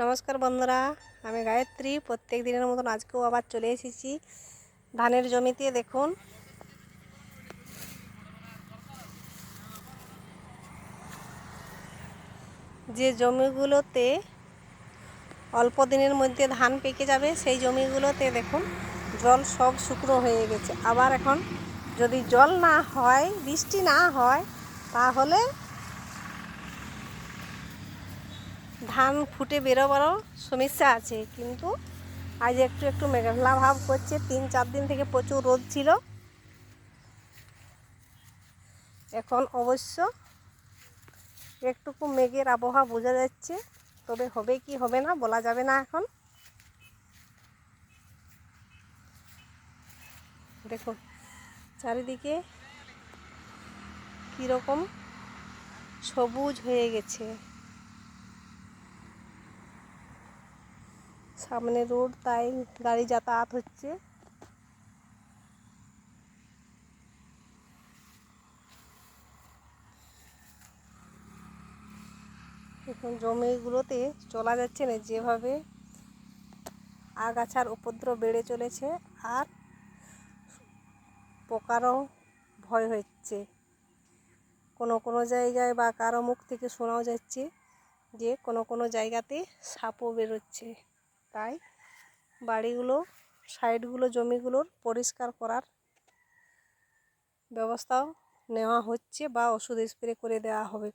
নমস্কার বন্ধুরা, আমি গায়ত্রী। প্রত্যেক দিনের মতন আজকেও আবার চলে এসেছি ধানের জমিতে। দেখুন, যে জমিগুলোতে অল্প দিনের মধ্যে ধান পেকে যাবে সেই জমিগুলোতে দেখুন জল সব শুকনো হয়ে গেছে। আবার এখন যদি জল না হয়, বৃষ্টি না হয়, তাহলে ধান ফুটে বেরোবারও সমস্যা আছে। কিন্তু আজ একটু একটু মেঘলা ভাব করছে। 3-4 দিন থেকে প্রচুর রোদ ছিল। এখন অবশ্য একটুকু মেঘের আবহাওয়া বোঝা যাচ্ছে, তবে হবে কি হবে না বলা যাবে না। এখন দেখুন চারিদিকে কীরকম সবুজ হয়ে গেছে। সামনে রোড, তাই গাড়ি যাতায়াত হচ্ছে। এখন জমিগুলোতে চলা যাচ্ছে না, যেভাবে আগাছার উপদ্রব বেড়ে চলেছে, আর পোকারও ভয় হচ্ছে। কোনো কোনো জায়গায় বা কারো মুখ থেকে শোনাও যাচ্ছে যে কোনো কোনো জায়গাতে সাপও বেরোচ্ছে। তাই বাড়িগুলো, সাইডগুলো, জমিগুলোর পরিষ্কার করার ব্যবস্থাও নেওয়া হচ্ছে বা ওষুধ স্প্রে করে দেওয়া হবে।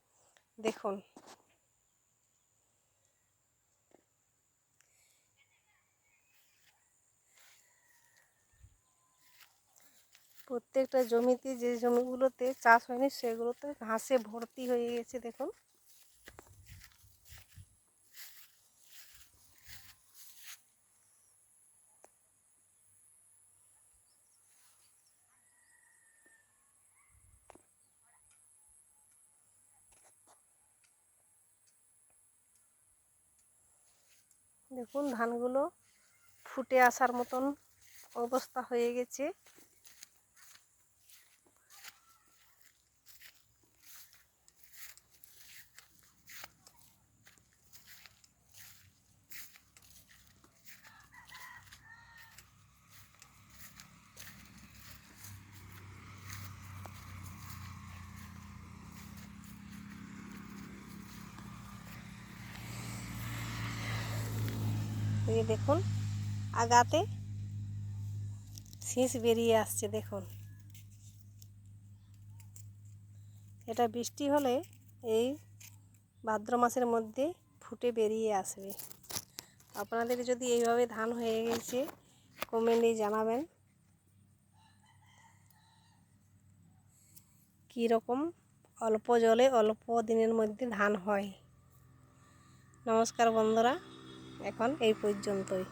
দেখুন প্রত্যেকটা জমিতে, যে জমিগুলোতে চাষ হয়নি সেগুলোতে ঘাসে ভর্তি হয়ে গেছে। দেখুন দেখুন ধানগুলো ফুটে আসার মতন অবস্থা হয়ে গেছে। এই দেখুন আগাতে শীষ বেরিয়ে আসছে। দেখুন এটা বৃষ্টি হলে এই ভাদ্র মাসের মধ্যে ফুটে বেরিয়ে আসবে। আপনাদের যদি এইভাবে ধান হয়ে গেছে কমেন্টে জানাবেন কীরকম অল্প জলে অল্প দিনের মধ্যে ধান হয়। নমস্কার বন্ধুরা, এখন এই পর্যন্তই।